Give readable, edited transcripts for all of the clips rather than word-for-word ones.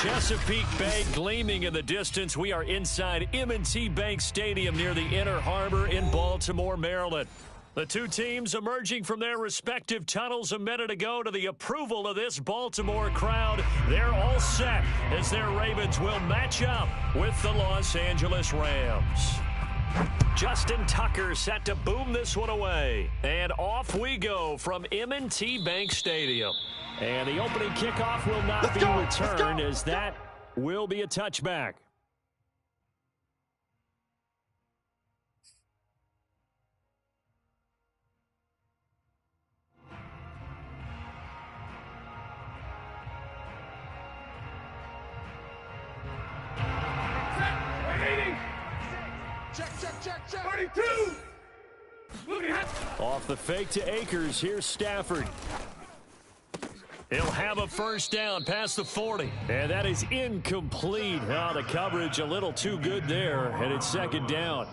Chesapeake Bay gleaming in the distance. We are inside M&T Bank Stadium near the Inner Harbor in Baltimore, Maryland. The two teams emerging from their respective tunnels a minute ago to the approval of this Baltimore crowd. They're all set as their Ravens will match up with the Los Angeles Rams. Justin Tucker set to boom this one away. And off we go from M&T Bank Stadium. And the opening kickoff will not be returned as that will be a touchback. Check. 32. Off the fake to Akers. Here's Stafford. He'll have a first down past the 40. And that is incomplete. The coverage a little too good there, and it's second down.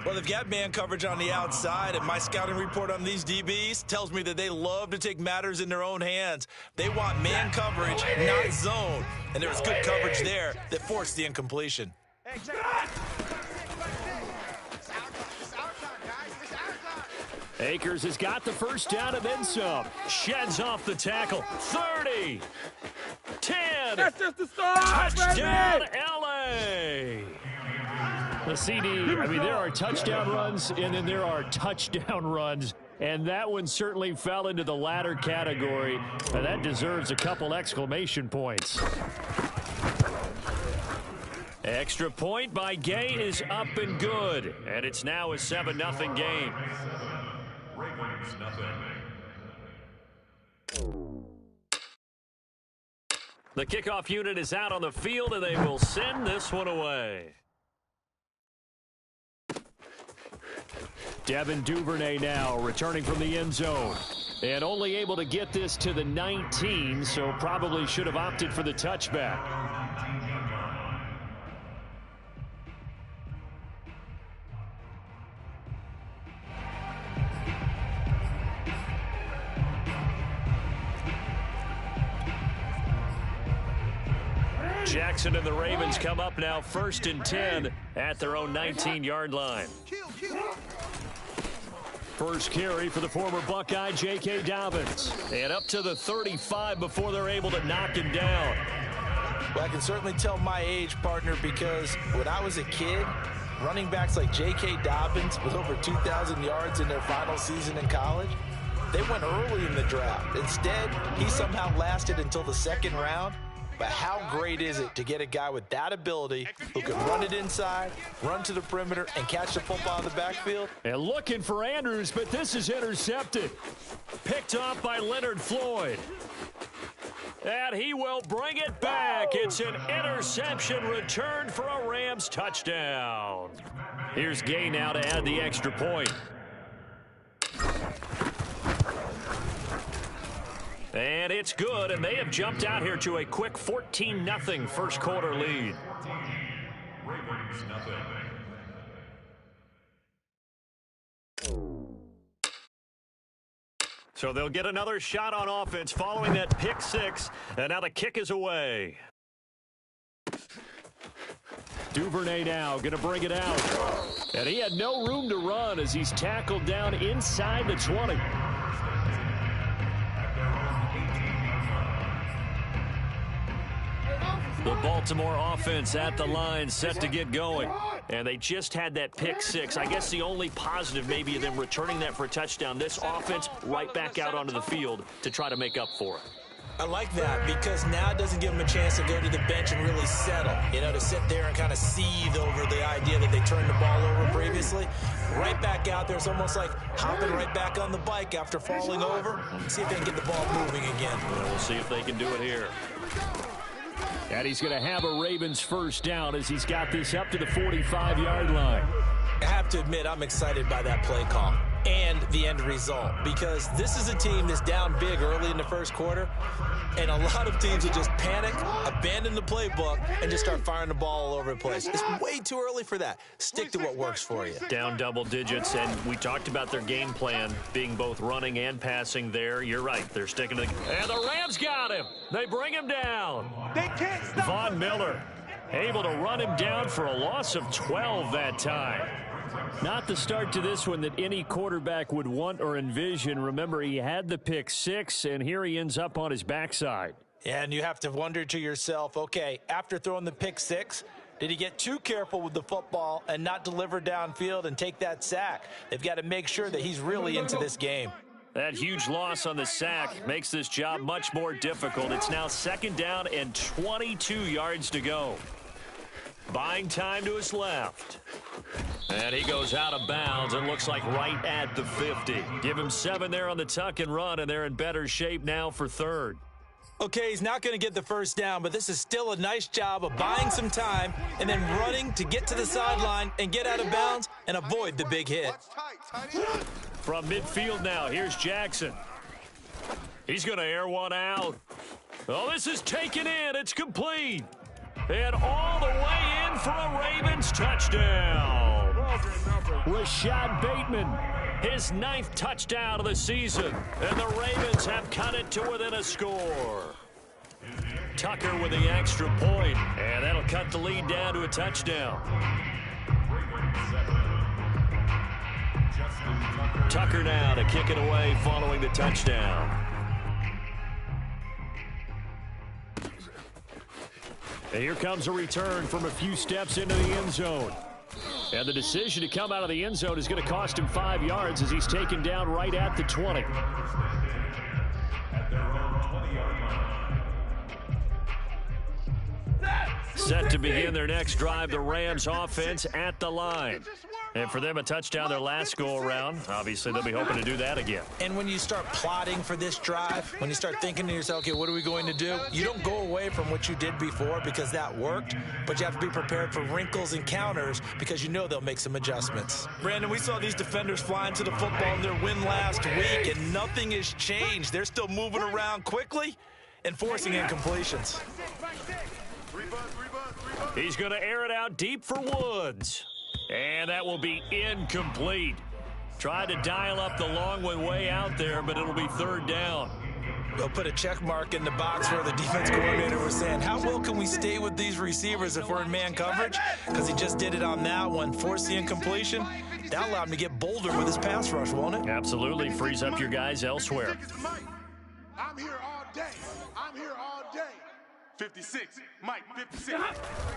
Well, they've got man coverage on the outside, and my scouting report on these DBs tells me that they love to take matters in their own hands. They want man coverage, not zone. And there was good coverage there that forced the incompletion. Akers has got the first down and then some. Sheds off the tackle. 30. 10. That's just the start. Touchdown, L.A. The CD, there are touchdown runs, and then there are touchdown runs. And that one certainly fell into the latter category. And that deserves a couple exclamation points. Extra point by Gay is up and good. And it's now a 7-0 game. The kickoff unit is out on the field, and they will send this one away. Devin Duvernay now returning from the end zone. And only able to get this to the 19, so probably should have opted for the touchback. Jackson and the Ravens come up now 1st and 10 at their own 19-yard line. First carry for the former Buckeye, J.K. Dobbins. And up to the 35 before they're able to knock him down. Well, I can certainly tell my age, partner, because when I was a kid, running backs like J.K. Dobbins with over 2,000 yards in their final season in college, they went early in the draft. Instead, he somehow lasted until the second round. But how great is it to get a guy with that ability who can run it inside, run to the perimeter, and catch the football in the backfield? And looking for Andrews, but this is intercepted. Picked off by Leonard Floyd. And he will bring it back. It's an interception returned for a Rams touchdown. Here's Gay now to add the extra point. And it's good, and they have jumped out here to a quick 14-0 first quarter lead. So they'll get another shot on offense following that pick six, and now the kick is away. Duvernay now going to bring it out. And he had no room to run as he's tackled down inside the 20. The Baltimore offense at the line set to get going. And they just had that pick six. I guess the only positive maybe of them returning that for a touchdown. This offense right back out onto the field to try to make up for it. I like that because now it doesn't give them a chance to go to the bench and really settle. To sit there and kind of seethe over the idea that they turned the ball over previously. Right back out there. It's almost like hopping right back on the bike after falling over. See if they can get the ball moving again. We'll see if they can do it here. And he's going to have a Ravens first down as he's got this up to the 45-yard line. I have to admit, I'm excited by that play call. and the end result, because this is a team that's down big early in the first quarter, and a lot of teams will just panic, abandon the playbook, and just start firing the ball all over the place. It's way too early for that. Stick to what works for you. Down double digits, and we talked about their game plan being both running and passing there. You're right. They're sticking to the... And the Rams got him. They bring him down. They can't stop Von Miller able to run him down for a loss of 12 that time. Not the start to this one that any quarterback would want or envision. Remember, he had the pick six, and here he ends up on his backside. Yeah, and you have to wonder to yourself, okay, after throwing the pick six, did he get too careful with the football and not deliver downfield and take that sack? They've got to make sure that he's really into this game. That huge loss on the sack makes this job much more difficult. It's now 2nd down and 22 yards to go. Buying time to his left. And he goes out of bounds. It looks like right at the 50. Give him 7 there on the tuck and run, and they're in better shape now for 3rd. Okay, he's not going to get the first down, but this is still a nice job of buying some time and then running to get to the sideline and get out of bounds and avoid the big hit. From midfield now, here's Jackson. He's going to air one out. Oh, this is taken in. It's complete. And all the way in for a Ravens touchdown. Rashad Bateman, his 9th touchdown of the season. And the Ravens have cut it to within a score. Tucker with the extra point, and that'll cut the lead down to a touchdown. Tucker now to kick it away following the touchdown. And here comes a return from a few steps into the end zone. And the decision to come out of the end zone is going to cost him 5 yards as he's taken down right at the 20. Set to begin their next drive, the Rams offense at the line. And for them, a touchdown their last go-around. Obviously, they'll be hoping to do that again. And when you start plotting for this drive, when you start thinking to yourself, okay, what are we going to do? You don't go away from what you did before because that worked, but you have to be prepared for wrinkles and counters because you know they'll make some adjustments. Brandon, we saw these defenders flying to the football in their win last week, and nothing has changed. They're still moving around quickly and forcing incompletions. He's going to air it out deep for Woods. And that will be incomplete. Tried to dial up the long one way out there, but it'll be 3rd down. They'll put a check mark in the box where the defense coordinator was saying, how well can we stay with these receivers if we're in man coverage? Because he just did it on that one, forced the incompletion. That allowed him to get bolder with his pass rush, won't it? Absolutely. Frees up your guys elsewhere. I'm here all day. I'm here all day. 56. Mike, 56.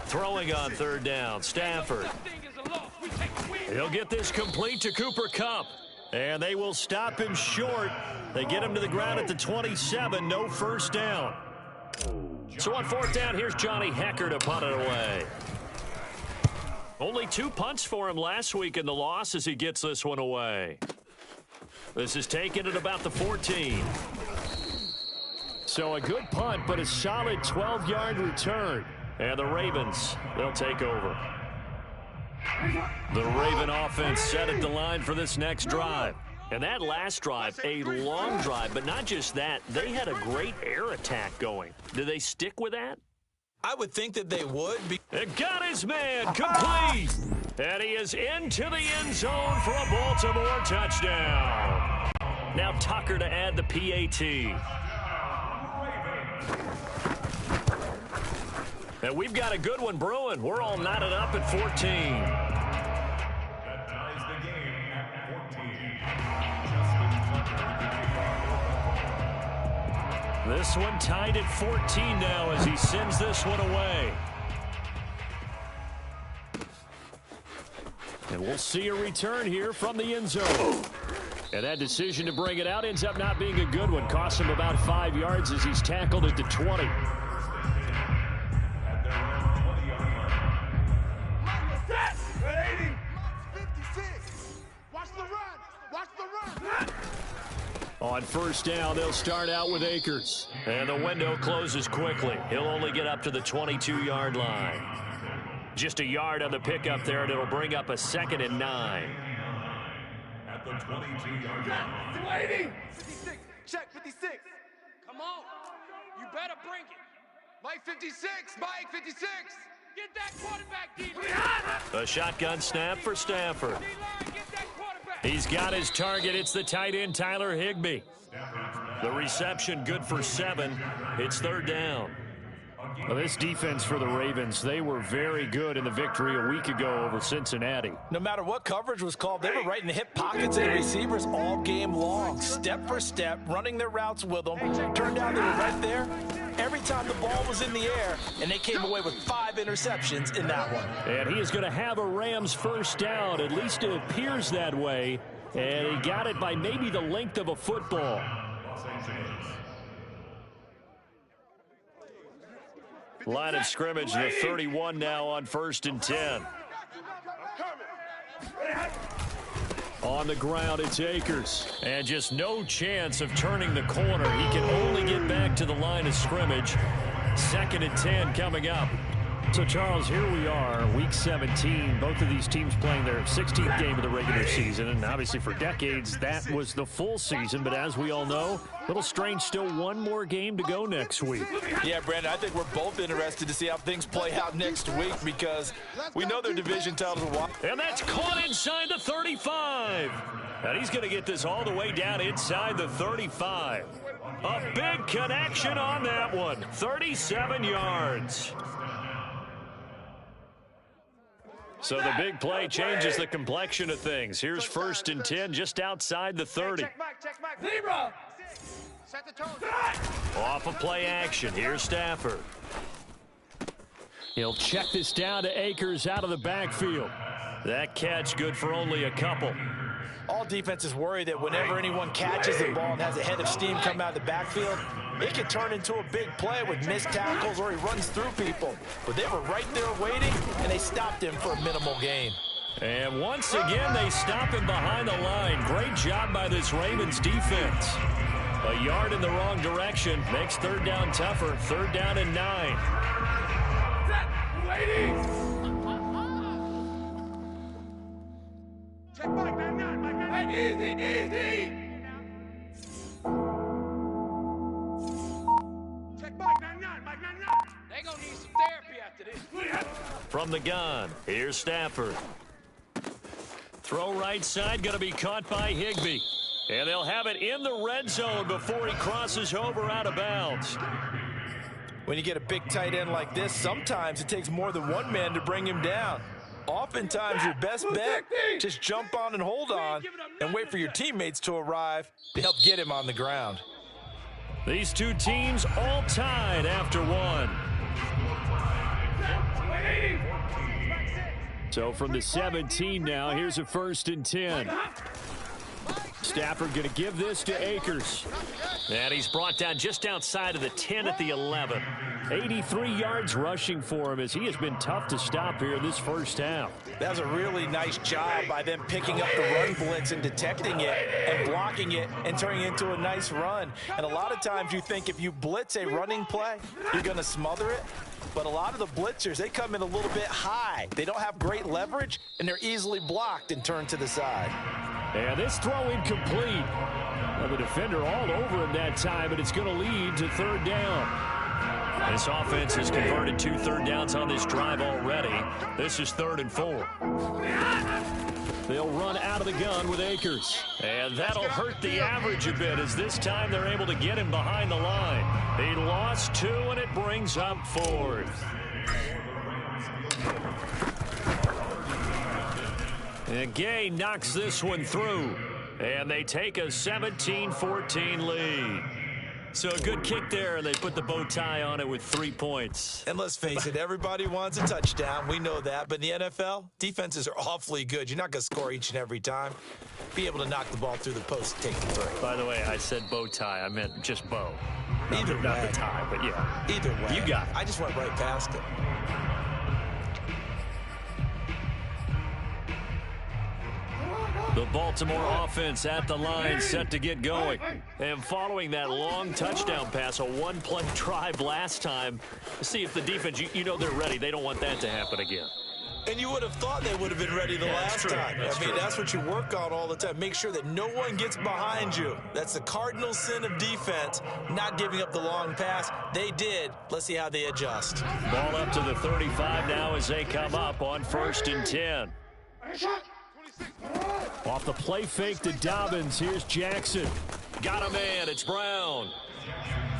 Throwing on 3rd down, Stafford. He'll get this complete to Cooper Kupp. And they will stop him short. They get him to the ground at the 27. No first down. So on 4th down, here's Johnny Hecker to punt it away. Only 2 punts for him last week in the loss as he gets this one away. This is taken at about the 14. So a good punt, but a solid 12-yard return. And the Ravens, they'll take over. The Raven offense set at the line for this next drive. And that last drive, a long drive, but not just that. They had a great air attack going. Do they stick with that? I would think that they would. It got his man complete. And he is into the end zone for a Baltimore touchdown. Now Tucker to add the PAT. And we've got a good one brewing. We're all knotted up at 14. That ties the game at 14. This one tied at 14 now as he sends this one away. And we'll see a return here from the end zone. And that decision to bring it out ends up not being a good one. Costs him about 5 yards as he's tackled at the 20. On 1st down, they'll start out with Akers. And the window closes quickly. He'll only get up to the 22-yard line. Just a yard on the pickup there, and it'll bring up a 2nd and 9. At the 22-yard line. 56. Check 56. Come on. You better bring it. Mike 56. Mike 56. Get that quarterback, D. A shotgun snap for Stafford. He's got his target. It's the tight end, Tyler Higbee. The reception good for 7. It's third down. Well, this defense for the Ravens, they were very good in the victory a week ago over Cincinnati. No matter what coverage was called, they were right in the hip pockets of the receivers all game long, step for step, running their routes with them. Turned out they were right there every time the ball was in the air, and they came away with 5 interceptions in that one. And he is going to have a Rams first down. At least it appears that way. And he got it by maybe the length of a football. Line of scrimmage, the 31 now on 1st and 10. On the ground, it's Akers. And just no chance of turning the corner. He can only get back to the line of scrimmage. 2nd and 10 coming up. So, Charles, here we are, Week 17. Both of these teams playing their 16th game of the regular season. And obviously for decades, that was the full season. But as we all know, a little strange, still one more game to go next week. Yeah, Brandon, I think we're both interested to see how things play out next week because we know their division titles are wide. And that's caught inside the 35. And he's going to get this all the way down inside the 35. A big connection on that one. 37 yards. So the big play changes the complexion of things. Here's 1st and 10 just outside the 30. Check back. Zebra. Set the tone. Off of play action. Here's Stafford. He'll check this down to Akers out of the backfield. That catch good for only a couple. All defenses worry that whenever anyone catches the ball and has a head of steam come out of the backfield, it can turn into a big play with missed tackles or he runs through people. But they were right there waiting, and they stopped him for a minimal gain. And once again, they stop him behind the line. Great job by this Ravens defense. A yard in the wrong direction makes 3rd down tougher. 3rd down and 9. Check back, man. Easy. Check back, man. They gonna need some therapy after this. From the gun, here's Stafford. Throw right side, going to be caught by Higbee. And they'll have it in the red zone before he crosses over out of bounds. When you get a big tight end like this, sometimes it takes more than one man to bring him down. Oftentimes, your best bet, just jump on and hold on and wait for your teammates to arrive to help get him on the ground. These two teams all tied after one. So from the 17 now, here's a 1st and 10. Stafford going to give this to Akers. And he's brought down just outside of the 10 at the 11. 83 yards rushing for him as he has been tough to stop here in this first half. That was a really nice job by them picking up the run blitz and detecting it and blocking it and turning it into a nice run. And a lot of times you think if you blitz a running play, you're going to smother it. But a lot of the blitzers, they come in a little bit high. They don't have great leverage, and they're easily blocked and turned to the side. And this throw incomplete. Well, the defender all over him that time, but it's going to lead to 3rd down. This offense has converted 2 third downs on this drive already. This is 3rd and 4. They'll run out of the gun with Akers. And that'll hurt the average a bit as this time they're able to get him behind the line. He lost 2, and it brings up 4th. And Gay knocks this one through. And they take a 17-14 lead. So a good kick there, and they put the bow tie on it with 3 points. And let's face it, everybody wants a touchdown. We know that. But in the NFL, defenses are awfully good. You're not going to score each and every time. Be able to knock the ball through the post and take the throw. By the way, I said bow tie. I meant just bow. Either way. Not the tie, but yeah. Either way. You got it. I just went right past it. The Baltimore offense at the line, set to get going. And following that long touchdown pass, a one-play drive last time, see if the defense, you know they're ready. They don't want that to happen again. And you would have thought they would have been ready the last time. I mean, that's what you work on all the time. Make sure that no one gets behind you. That's the cardinal sin of defense, not giving up the long pass. They did. Let's see how they adjust. Ball up to the 35 now as they come up on 1st and 10. Off the play fake to Dobbins. Here's Jackson. Got a man. It's Brown.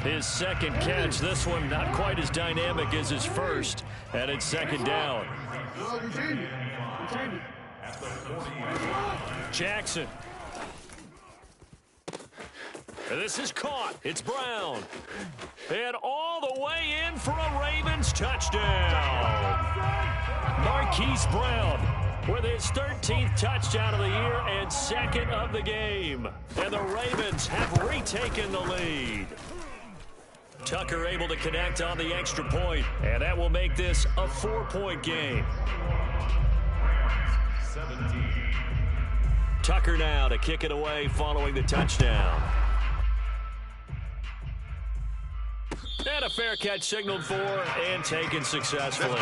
His second catch. This one not quite as dynamic as his first. And it's 2nd down. Jackson. This is caught. It's Brown. And all the way in for a Ravens touchdown. Marquise Brown with his 13th touchdown of the year and 2nd of the game. And the Ravens have retaken the lead. Tucker able to connect on the extra point, and that will make this a 4-point game. Tucker now to kick it away following the touchdown. And a fair catch signaled for and taken successfully.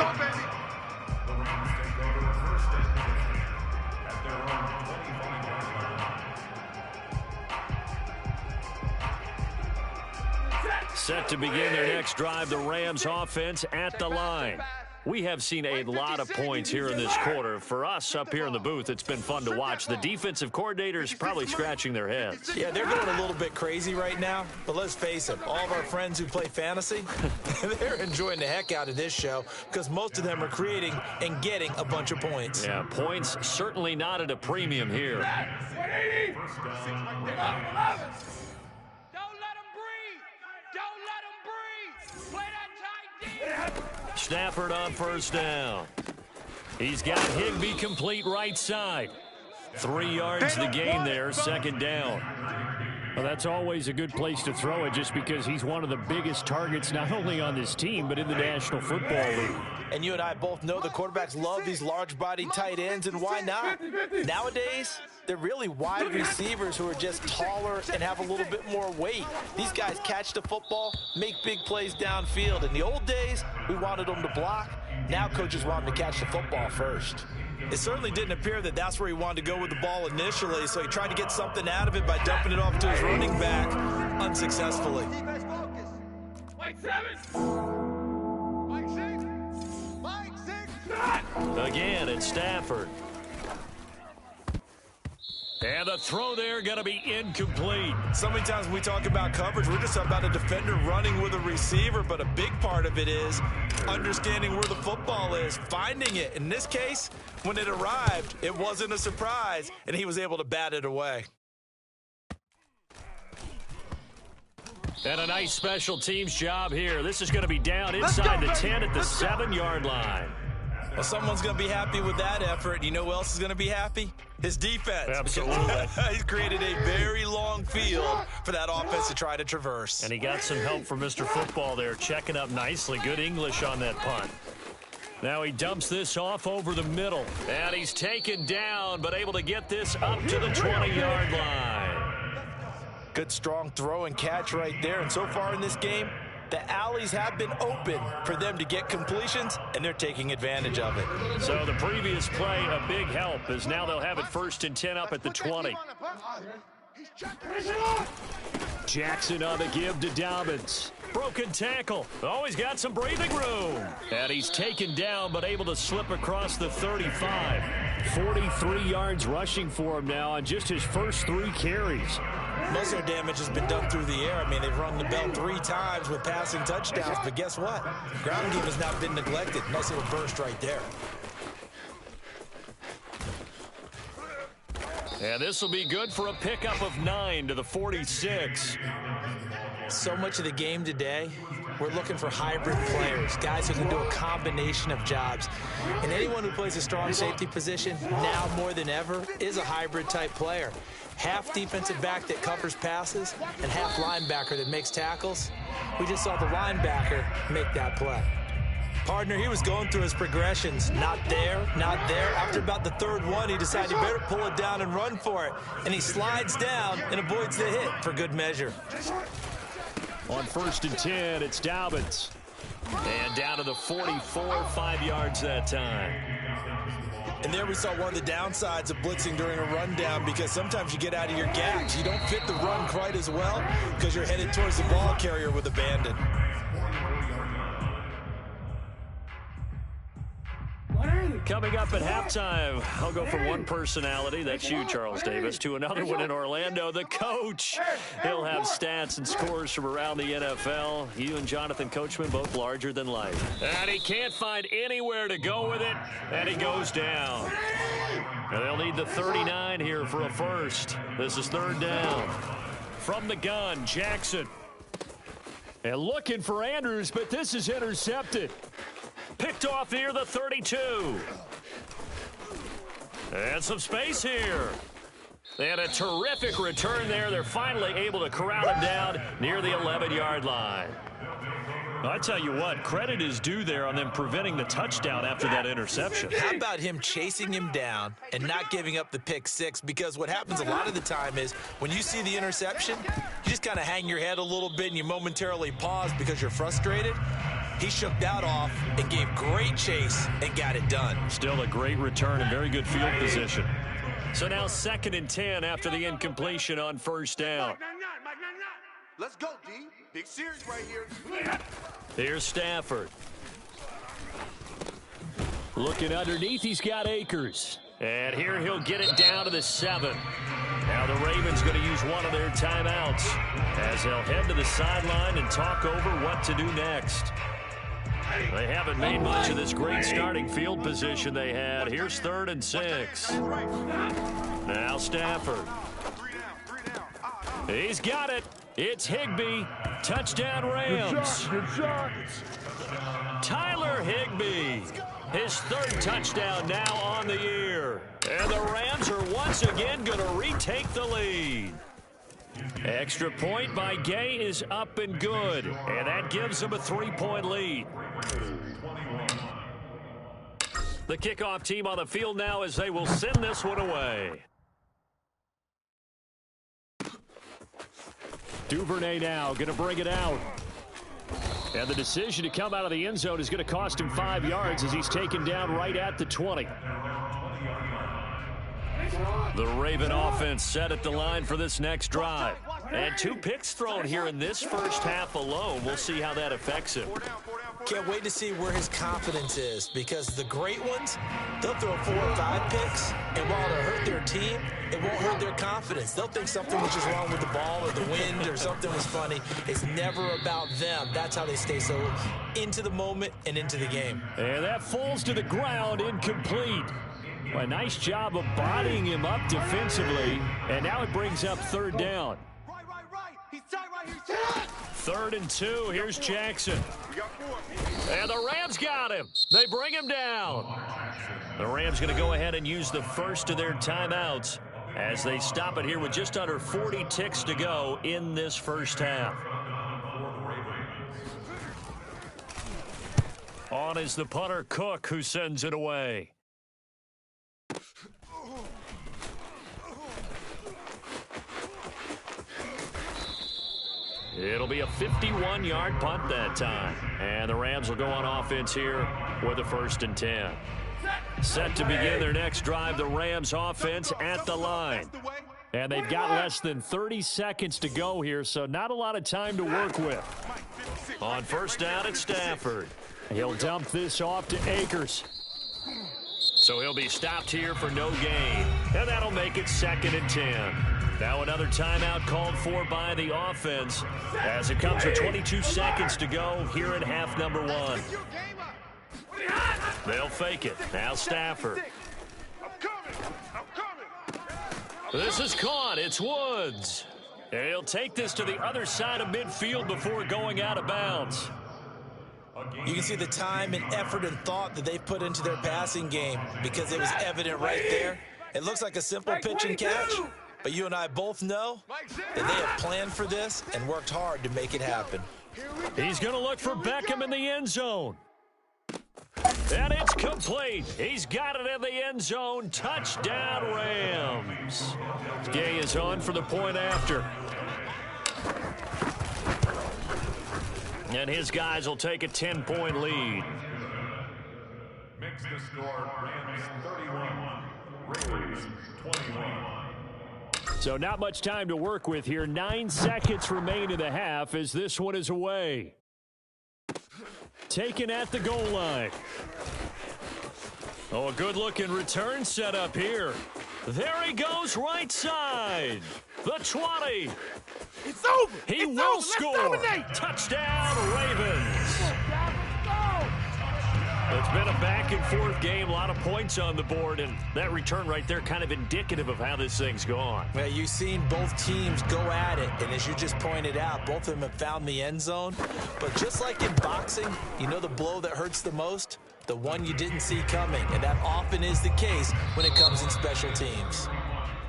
Set to begin their next drive, the Rams offense at the line. We have seen a lot of points here in this quarter. For us up here in the booth, it's been fun to watch. The defensive coordinators probably scratching their heads. Yeah, they're going a little bit crazy right now, but let's face it, all of our friends who play fantasy, they're enjoying the heck out of this show because most of them are creating and getting a bunch of points. Yeah, points certainly not at a premium here. Stafford on 1st down. He's got Higbee complete right side. 3 yards the gain there, 2nd down. Well, that's always a good place to throw it just because he's one of the biggest targets not only on this team but in the National Football League. And you and I both know the quarterbacks love these large-body tight ends, and why not? Nowadays, they're really wide receivers who are just taller and have a little bit more weight. These guys catch the football, make big plays downfield. In the old days, we wanted them to block. Now coaches want them to catch the football first. It certainly didn't appear that that's where he wanted to go with the ball initially, so he tried to get something out of it by dumping it off to his running back unsuccessfully. Mike 7. Mike 6. Mike 6. Again, it's Stafford. And the throw there going to be incomplete. So many times when we talk about coverage, we're just about a defender running with a receiver, but a big part of it is understanding where the football is, finding it. In this case, when it arrived, it wasn't a surprise, and he was able to bat it away. And a nice special teams job here. This is going to be down inside the 10 at the 7-yard line. Well, someone's going to be happy with that effort. You know who else is going to be happy? His defense. Absolutely. He's created a very long field for that offense to try to traverse. And he got some help from Mr. Football there, checking up nicely. Good English on that punt. Now he dumps this off over the middle. And he's taken down, but able to get this up to the 20-yard line. Good, strong throw and catch right there. And so far in this game, the alleys have been open for them to get completions, and they're taking advantage of it. So the previous play, a big help, as now they'll have it 1st and 10 up at the 20. Jackson on the give to Dobbins. Broken tackle. Oh, he's got some breathing room. And he's taken down, but able to slip across the 35. 43 yards rushing for him now on just his first 3 carries. Most of their damage has been done through the air. I mean, they've rung the bell 3 times with passing touchdowns, but guess what? Ground game has not been neglected. Nice little burst right there. And this will be good for a pickup of 9 to the 46. So much of the game today, we're looking for hybrid players, guys who can do a combination of jobs. And anyone who plays a strong safety position, now more than ever, is a hybrid type player. Half defensive back that covers passes and half linebacker that makes tackles. We just saw the linebacker make that play. Partner, he was going through his progressions. Not there, not there. After about the 3rd one, he decided he better pull it down and run for it. And he slides down and avoids the hit for good measure. On 1st and 10, it's Dobbins. And down to the 44, 5 yards that time. And there we saw one of the downsides of blitzing during a rundown, because sometimes you get out of your gaps. You don't fit the run quite as well because you're headed towards the ball carrier with abandon. Coming up at halftime, I'll go from one personality, that's you, Charles Davis, to another one in Orlando, the coach. He'll have stats and scores from around the NFL. You and Jonathan Coachman both larger than life. And he can't find anywhere to go with it, and he goes down. And they'll need the 39 here for a first. This is third down. From the gun, Jackson. And looking for Andrews, but this is intercepted. Picked off near the 32. And some space here. They had a terrific return there. They're finally able to corral him down near the 11-yard line. I tell you what, credit is due there on them preventing the touchdown after that interception. How about him chasing him down and not giving up the pick six? Because what happens a lot of the time is when you see the interception, you just kind of hang your head a little bit and you momentarily pause because you're frustrated. He shook that off and gave great chase and got it done. Still a great return and very good field position. So now 2nd and 10 after the incompletion on first down. Let's go, D. Big series right here. Here's Stafford. Looking underneath, he's got Akers. And here he'll get it down to the 7. Now the Ravens going to use one of their timeouts as they'll head to the sideline and talk over what to do next. They haven't made much of this great starting field position they had. Here's 3rd and 6. Now Stafford. He's got it. It's Higbee. Touchdown Rams. Good shot. Tyler Higbee. His 3rd touchdown now on the year. And the Rams are once again going to retake the lead. Extra point by Gay is up and good. And that gives them a 3-point lead. The kickoff team on the field now as they will send this one away. Duvernay now going to bring it out. And the decision to come out of the end zone is going to cost him 5 yards as he's taken down right at the 20. The Raven offense set at the line for this next drive. And 2 picks thrown here in this first half alone. We'll see how that affects him. Can't wait to see where his confidence is, because the great ones, they'll throw 4 or 5 picks, and while it'll hurt their team, it won't hurt their confidence. They'll think something was just wrong with the ball or the wind or something was funny. It's never about them. That's how they stay so into the moment and into the game. And that falls to the ground, incomplete. A nice job of bodying him up defensively, and now it brings up 3rd down. Right. He's tight right here. 3rd and 2. Here's Jackson. And the Rams got him. They bring him down. The Rams going to go ahead and use the first of their timeouts as they stop it here with just under 40 ticks to go in this first half. On is the punter, Cook, who sends it away. It'll be a 51-yard punt that time. And the Rams will go on offense here with a 1st and 10. Set to begin their next drive, the Rams offense at the line. And they've got less than 30 seconds to go here, so not a lot of time to work with. On first down, it's Stafford. He'll dump this off to Akers. So he'll be stopped here for no gain. And that'll make it 2nd and 10. Now another timeout called for by the offense as it comes with 22 seconds to go here in half number 1. They'll fake it. Now Stafford. This is caught. It's Woods. And he'll take this to the other side of midfield before going out of bounds. You can see the time and effort and thought that they put into their passing game, because it was evident right there. It looks like a simple pitch and catch, but you and I both know that they have planned for this and worked hard to make it happen. He's going to look for Beckham in the end zone. And it's complete. He's got it in the end zone. Touchdown, Rams. Gay is on for the point after. And his guys will take a 10-point lead. Makes the score Rams 31, Raiders 21. So not much time to work with here. 9 seconds remain in the half as this one is away. Taken at the goal line. Oh, a good-looking return set up here. There he goes, right side. The 20. It's over. He will score. Touchdown, Ravens. It's been a back-and-forth game, a lot of points on the board, and that return right there kind of indicative of how this thing's gone. Well, you've seen both teams go at it, and as you just pointed out, both of them have found the end zone. But just like in boxing, you know the blow that hurts the most? The one you didn't see coming, and that often is the case when it comes in special teams.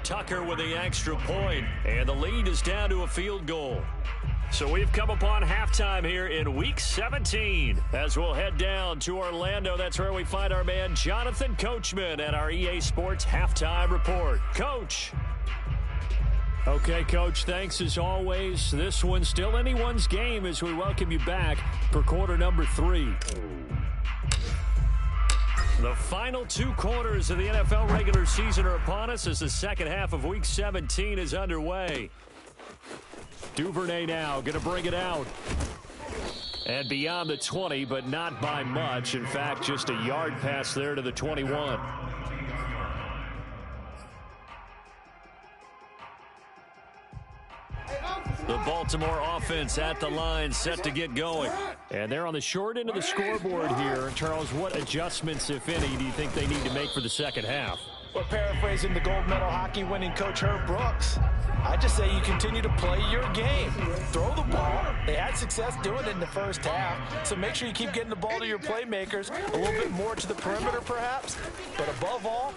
Tucker with the extra point, and the lead is down to a field goal. So we've come upon halftime here in Week 17. As we'll head down to Orlando, that's where we find our man Jonathan Coachman at our EA Sports Halftime Report. Coach. Okay, Coach, thanks as always. This one's still anyone's game as we welcome you back for quarter number 3. The final 2 quarters of the NFL regular season are upon us as the second half of Week 17 is underway. Duvernay now going to bring it out. And beyond the 20, but not by much. In fact, just a yard pass there to the 21. The Baltimore offense at the line, set to get going. And they're on the short end of the scoreboard here. Charles, what adjustments, if any, do you think they need to make for the second half? Well, paraphrasing the gold medal hockey winning coach Herb Brooks, I just say you continue to play your game. Throw the ball. They had success doing it in the first half, so make sure you keep getting the ball to your playmakers, a little bit more to the perimeter perhaps, but above all,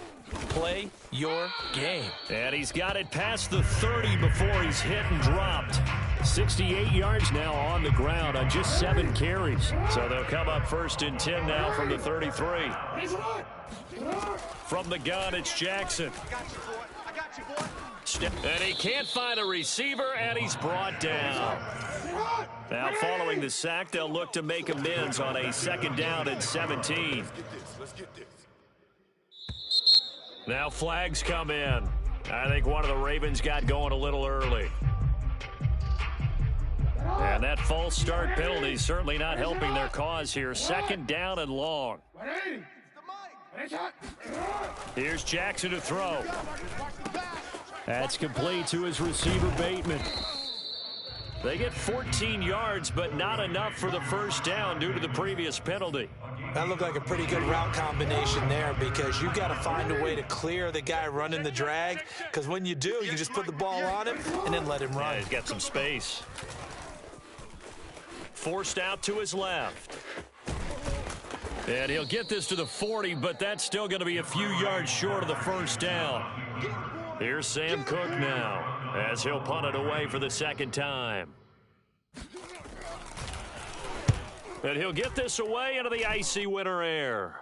play your game. And he's got it past the 30 before he's hit and dropped. 68 yards now on the ground on just 7 carries. So they'll come up 1st and 10 now from the 33. From the gun, it's Jackson. And he can't find a receiver, and he's brought down. Now, following the sack, they'll look to make amends on a 2nd down and 17. Now flags come in. I think one of the Ravens got going a little early. And that false start penalty certainly not helping their cause here. 2nd down and long. Here's Jackson to throw. That's complete to his receiver, Bateman. They get 14 yards, but not enough for the 1st down due to the previous penalty. That looked like a pretty good route combination there because you've got to find a way to clear the guy running the drag, because when you do, you just put the ball on him and then let him run. Yeah, he's got some space. Forced out to his left. And he'll get this to the 40, but that's still going to be a few yards short of the 1st down. Here's Sam Cook now as he'll punt it away for the 2nd time. And he'll get this away into the icy winter air.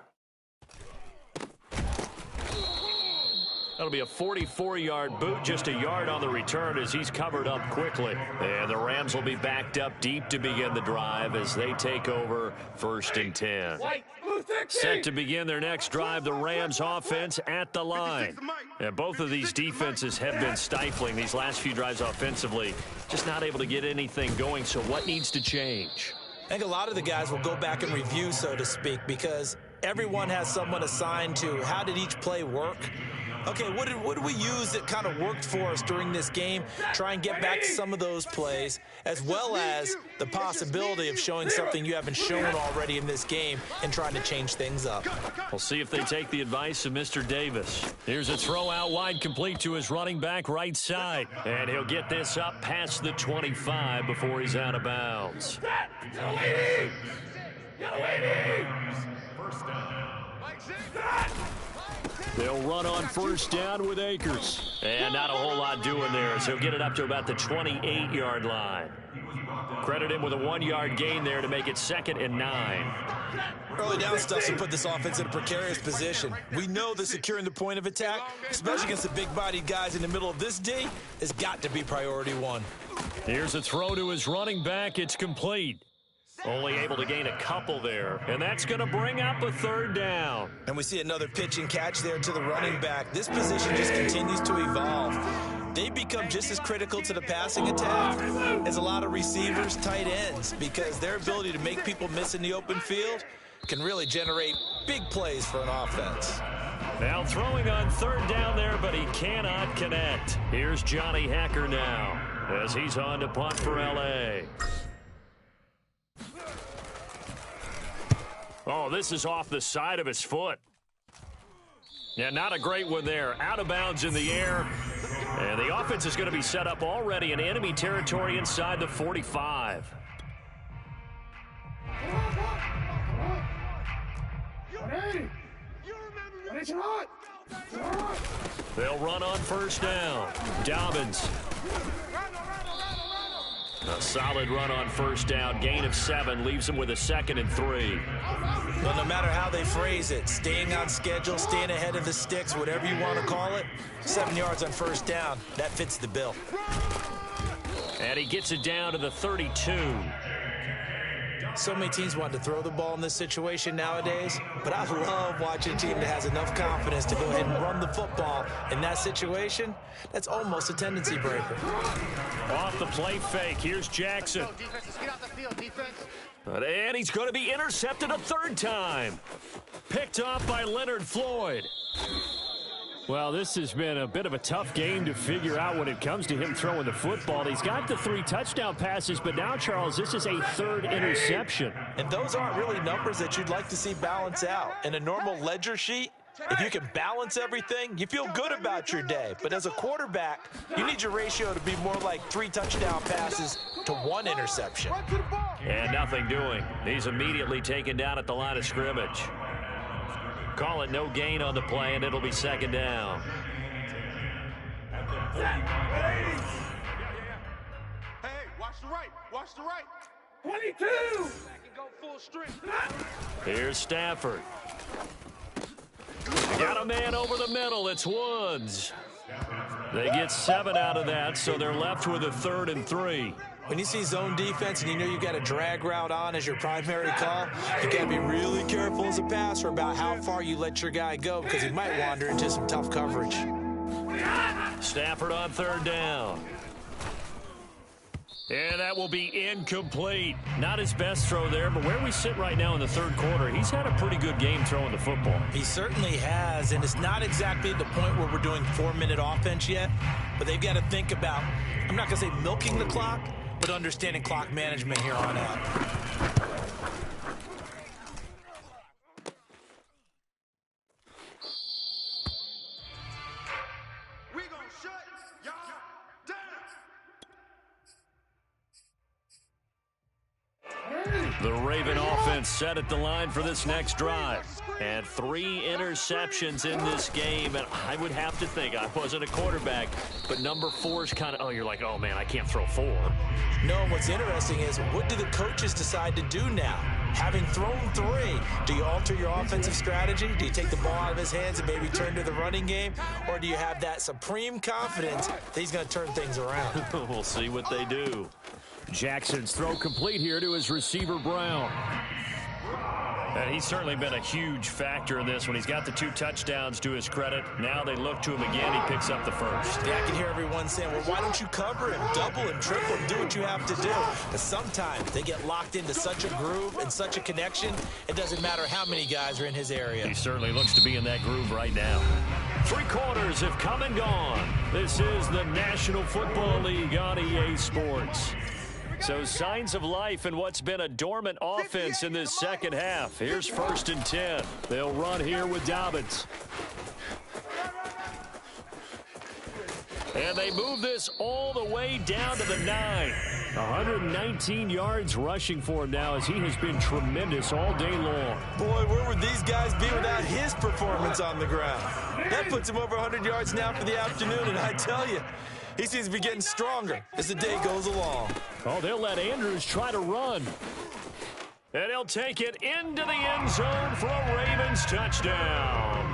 That'll be a 44-yard boot, just a yard on the return as he's covered up quickly. And the Rams will be backed up deep to begin the drive as they take over 1st and 10. Set to begin their next drive, the Rams offense at the line. And both of these defenses have been stifling these last few drives offensively. Just not able to get anything going, so what needs to change? I think a lot of the guys will go back and review, so to speak, because everyone has someone assigned to how did each play work. Okay, what did we use that kind of worked for us during this game? Try and get back to some of those plays, as well as the possibility of showing something you haven't shown already in this game and trying to change things up. We'll see if they take the advice of Mr. Davis. Here's a throw out wide, complete to his running back right side. And he'll get this up past the 25 before he's out of bounds. First down. They'll run on 1st down with Akers. And not a whole lot doing there, so he'll get it up to about the 28-yard line. Credit him with a 1-yard gain there to make it 2nd and 9. Early down stuff to put this offense in a precarious position. We know that securing the point of attack, especially against the big-bodied guys in the middle of this D, has got to be priority 1. Here's a throw to his running back. It's complete. Only able to gain a couple there, and that's going to bring up a third down. And we see another pitch and catch there to the running back. This position just continues to evolve. They become just as critical to the passing attack as a lot of receivers, tight ends, because their ability to make people miss in the open field can really generate big plays for an offense. Now throwing on third down there, but he cannot connect. Here's Johnny Hacker now as he's on to punt for L.A. Oh, this is off the side of his foot. Yeah, not a great one there. Out of bounds in the air. And the offense is going to be set up already in enemy territory inside the 45. They'll run on first down. Dobbins. A solid run on first down. Gain of 7 leaves them with a 2nd and 3. Well, no matter how they phrase it, staying on schedule, staying ahead of the sticks, whatever you want to call it, 7 yards on first down, that fits the bill. And he gets it down to the 32. So many teams want to throw the ball in this situation nowadays, but I love watching a team that has enough confidence to go ahead and run the football. In that situation, that's almost a tendency breaker. Off the play fake, here's Jackson. And he's going to be intercepted a third time. Picked off by Leonard Floyd. Well, this has been a bit of a tough game to figure out when it comes to him throwing the football. He's got the 3 touchdown passes, but now, Charles, this is a 3rd interception. And those aren't really numbers that you'd like to see balance out. In a normal ledger sheet, if you can balance everything, you feel good about your day. But as a quarterback, you need your ratio to be more like 3 touchdown passes to 1 interception. And nothing doing. He's immediately taken down at the line of scrimmage. Call it no gain on the play, and it'll be 2nd down. Hey, watch the right. Watch the right. 22. Back and go full strength. Here's Stafford. Got a man over the middle. It's Woods. They get 7 out of that, so they're left with a 3rd and 3. When you see zone defense and you know you've got a drag route on as your primary call, you got to be really careful as a passer about how far you let your guy go because he might wander into some tough coverage. Stafford on 3rd down. And that will be incomplete. Not his best throw there, but where we sit right now in the 3rd quarter, he's had a pretty good game throwing the football. He certainly has, and it's not exactly the point where we're doing 4-minute offense yet, but they've got to think about, I'm not going to say milking the clock, but understanding clock management here on out. We gonna shut y'all down. The Raven offense set at the line for this next drive. And 3 interceptions in this game. And I would have to think, I wasn't a quarterback, but number 4 is kind of, oh, you're like, oh, man, I can't throw 4. No, what's interesting is what do the coaches decide to do now? Having thrown 3, do you alter your offensive strategy? Do you take the ball out of his hands and maybe turn to the running game? Or do you have that supreme confidence that he's going to turn things around? We'll see what they do. Jackson's throw complete here to his receiver, Brown. And he's certainly been a huge factor in this when he's got the 2 touchdowns to his credit. Now they look to him again. He picks up the 1st. Yeah, I can hear everyone saying, well, why don't you cover him, double him, triple him, do what you have to do? But sometimes they get locked into such a groove and such a connection, it doesn't matter how many guys are in his area. He certainly looks to be in that groove right now. 3 quarters have come and gone. This is the National Football League on EA Sports. So signs of life in what's been a dormant offense in this second half. Here's 1st and 10. They'll run here with Dobbins. And they move this all the way down to the 9. 119 yards rushing for him now as he has been tremendous all day long. Boy, where would these guys be without his performance on the ground? That puts him over 100 yards now for the afternoon, and I tell you, he seems to be getting stronger as the day goes along. Oh, they'll let Andrews try to run. And he'll take it into the end zone for a Ravens touchdown.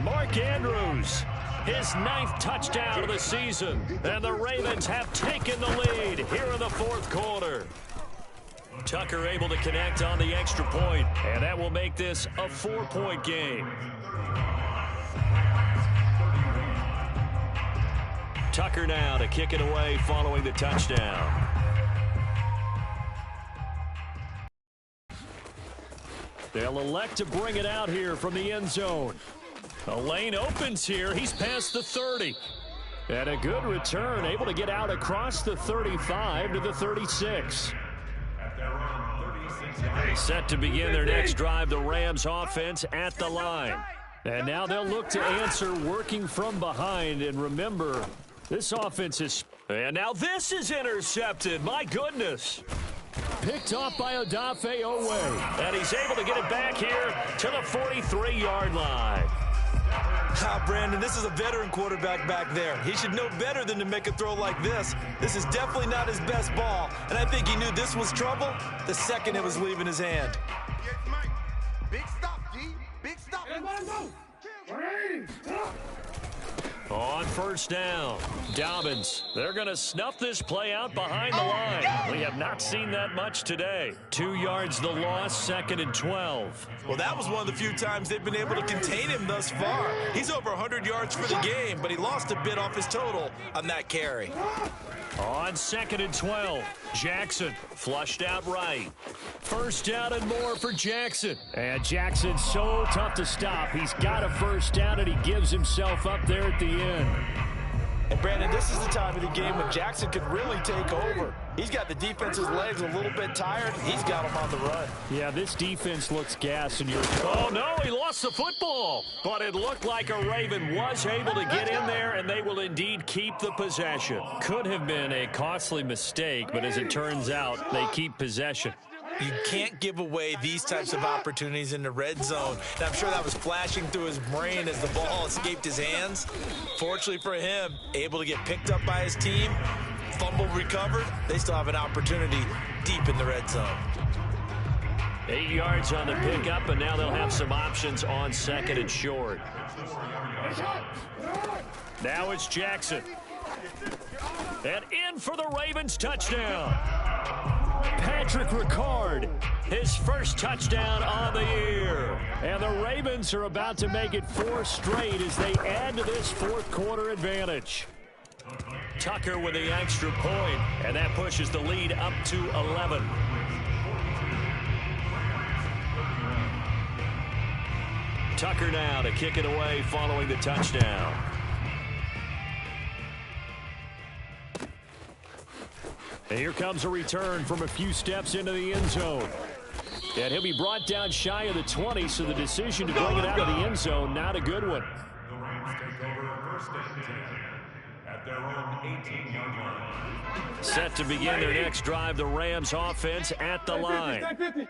Mark Andrews, his 9th touchdown of the season. And the Ravens have taken the lead here in the 4th quarter. Tucker able to connect on the extra point, and that will make this a 4-point game. Tucker now to kick it away following the touchdown. They'll elect to bring it out here from the end zone. A lane opens here. He's past the 30. And a good return, able to get out across the 35 to the 36. Set to begin their next drive, the Rams offense at the line. And now they'll look to answer working from behind. And remember, this offense is... And now this is intercepted. My goodness. Picked off by Odafe Owe. And he's able to get it back here to the 43-yard line. Brandon, this is a veteran quarterback back there. He should know better than to make a throw like this. This is definitely not his best ball, and I think he knew this was trouble the second it was leaving his hand. Big stop, G. Big stop. On first down, Dobbins. They're going to snuff this play out behind the line. We have not seen that much today. 2 yards the loss, 2nd and 12. Well, that was one of the few times they've been able to contain him thus far. He's over 100 yards for the game, but he lost a bit off his total on that carry. On 2nd and 12, Jackson flushed out right. First down and more for Jackson. And Jackson's so tough to stop. He's got a first down, and he gives himself up there at the end. And, Brandon, this is the time of the game when Jackson could really take over. He's got the defense's legs a little bit tired. He's got them on the run. Yeah, this defense looks gas, and you're... Oh, no, he lost the football. But it looked like a Raven was able to get in there, and they will indeed keep the possession. Could have been a costly mistake, but as it turns out, they keep possession. You can't give away these types of opportunities in the red zone. And I'm sure that was flashing through his brain as the ball escaped his hands. Fortunately for him, able to get picked up by his team, fumble recovered. They still have an opportunity deep in the red zone. 8 yards on the pickup, and now they'll have some options on 2nd and short. Now it's Jackson. And in for the Ravens touchdown. Patrick Ricard, his first touchdown on the year. And the Ravens are about to make it 4 straight as they add to this fourth quarter advantage. Tucker with the extra point, and that pushes the lead up to 11. Tucker now to kick it away following the touchdown. And here comes a return from a few steps into the end zone. And he'll be brought down shy of the 20, so the decision to bring it out of the end zone, not a good one. The Rams take over 1st and 10 at their own 18-yard line. Set to begin their next drive, the Rams offense at the line.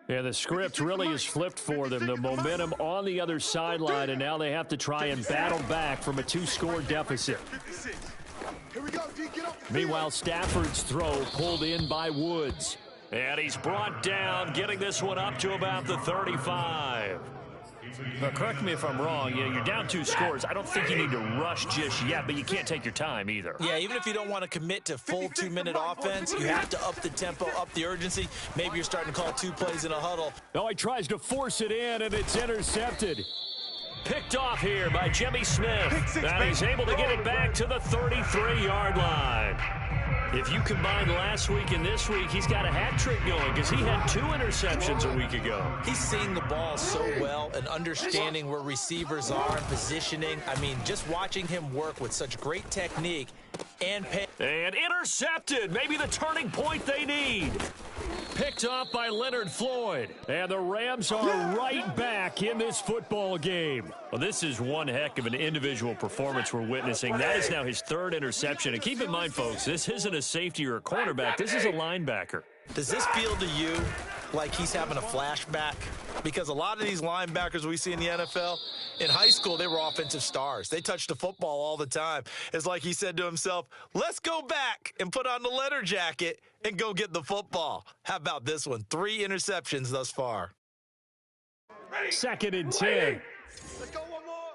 Yeah, the script really is flipped for them. The momentum on the other sideline, and now they have to try and battle back from a 2-score deficit. Meanwhile, Stafford's throw pulled in by Woods. And he's brought down, getting this one up to about the 35. Now, correct me if I'm wrong. Yeah, you're down 2 scores. I don't think you need to rush just yet, but you can't take your time either. Yeah, even if you don't want to commit to full 2-minute offense, you have to up the tempo, up the urgency. Maybe you're starting to call 2 plays in a huddle. No, he tries to force it in, and it's intercepted. Picked off here by Jimmy Smith. And he's able to get it back to the 33-yard line. If you combine last week and this week, he's got a hat trick going because he had 2 interceptions a week ago. He's seeing the ball so well and understanding where receivers are and positioning. I mean, just watching him work with such great technique and intercepted. Maybe the turning point they need. Picked off by Leonard Floyd. And the Rams are right back in this football game. Well, this is one heck of an individual performance we're witnessing. That is now his 3rd interception. And keep in mind, folks, this isn't a safety or a cornerback. This is a linebacker. Does this feel to you like he's having a flashback? Because a lot of these linebackers we see in the NFL, in high school, they were offensive stars. They touched the football all the time. It's like he said to himself, let's go back and put on the leather jacket and go get the football. How about this one? 3 interceptions thus far. 2nd and 10. Let's go one more.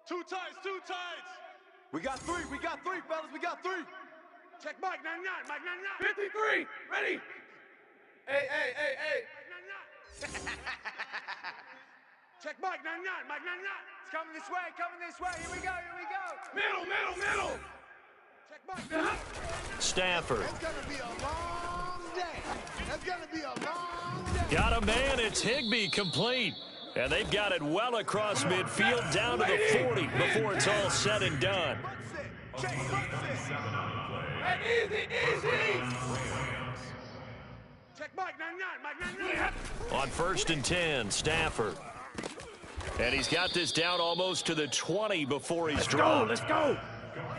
2 times, 2 times. We got 3, fellas. We got 3. Check Mike 99, Mike 99. 53, ready. Hey. Check Mike 99. Mike 99. It's coming this way. Here we go. Middle. Check Mike 99. Stafford. It's going to be a long day. Got a man. It's Higbee complete. And they've got it well across midfield down to the 40 before it's all said and done. Easy. Check Mike 99. On 1st and 10, Stafford. And he's got this down almost to the 20 before he's dropped. Let's go.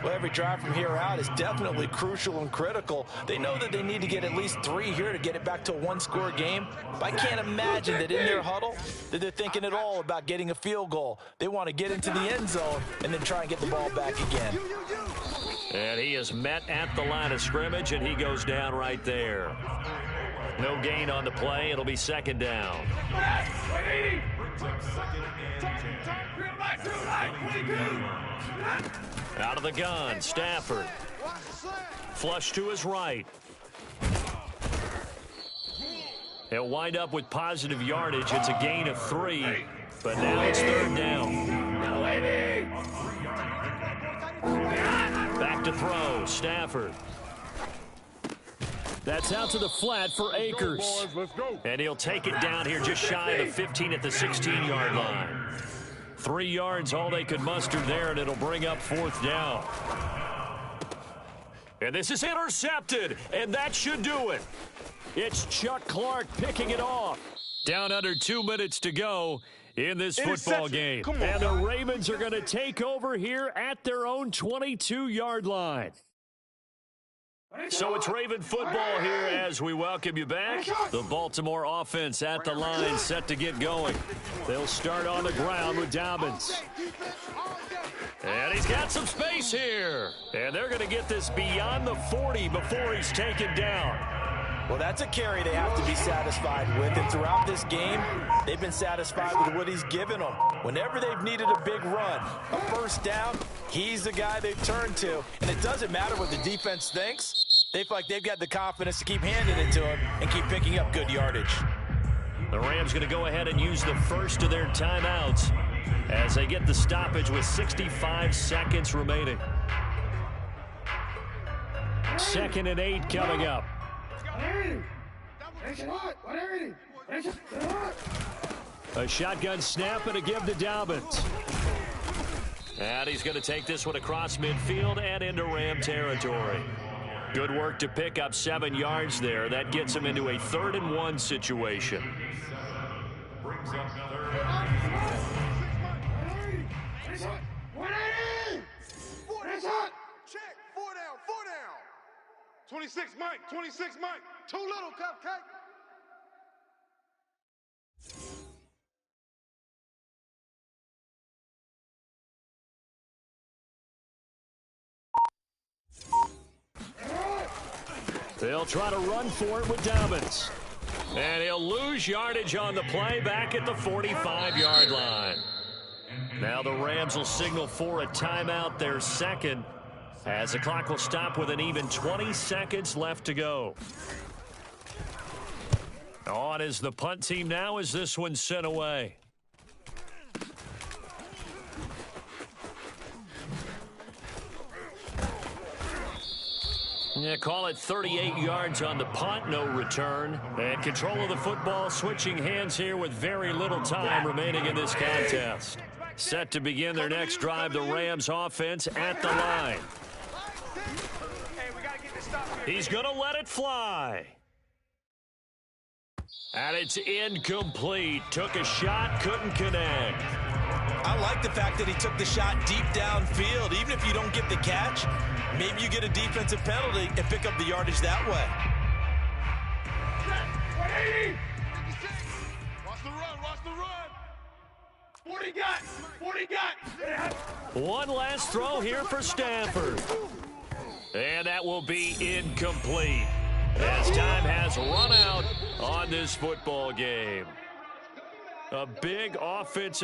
Well, every drive from here out is definitely crucial and critical. They know that they need to get at least 3 here to get it back to a one-score game. But I can't imagine that in their huddle that they're thinking at all about getting a field goal. They want to get into the end zone and then try and get the ball back again. And he is met at the line of scrimmage, and he goes down right there. No gain on the play. It'll be 2nd down. Out of the gun, Stafford. Flush to his right. He'll wind up with positive yardage. It's a gain of 3, but now it's 3rd down. Back to throw, Stafford. That's out to the flat for Akers. And he'll take it down here just shy of the 15 at the 16-yard line. 3 yards, all they could muster there, and it'll bring up 4th down. And this is intercepted, and that should do it. It's Chuck Clark picking it off. Down under 2 minutes to go in this football game. And the Ravens are going to take over here at their own 22-yard line. So it's Raven football here as we welcome you back. The Baltimore offense at the line set to get going. They'll start on the ground with Dobbins. And he's got some space here. And they're going to get this beyond the 40 before he's taken down. Well, that's a carry they have to be satisfied with. And throughout this game, they've been satisfied with what he's given them. Whenever they've needed a big run, a 1st down, he's the guy they've turned to. And it doesn't matter what the defense thinks. They feel like they've got the confidence to keep handing it to him and keep picking up good yardage. The Rams going to go ahead and use the first of their timeouts as they get the stoppage with 65 seconds remaining. 2nd and 8 coming up. A shotgun snap and a give to Dobbins. And he's going to take this one across midfield and into Ram territory. Good work to pick up 7 yards there. That gets him into a 3rd and 1 situation. Brings up 3rd. Check. 4 down. 26 Mike. Too little, cupcake. They'll try to run for it with Dobbins. And he'll lose yardage on the play back at the 45-yard line. Now the Rams will signal for a timeout, their 2nd, as the clock will stop with an even 20 seconds left to go. On is the punt team now as this one's sent away. Yeah, call it 38 yards on the punt, no return. And control of the football, switching hands here with very little time remaining in this contest. Set to begin their next drive, the Rams offense at the line. He's going to let it fly. And it's incomplete. Took a shot, couldn't connect. I like the fact that he took the shot deep downfield. Even if you don't get the catch, maybe you get a defensive penalty and pick up the yardage that way. 180. Watch the run. 40 got. One last throw here for Stafford. And that will be incomplete as time has run out on this football game. A big offensive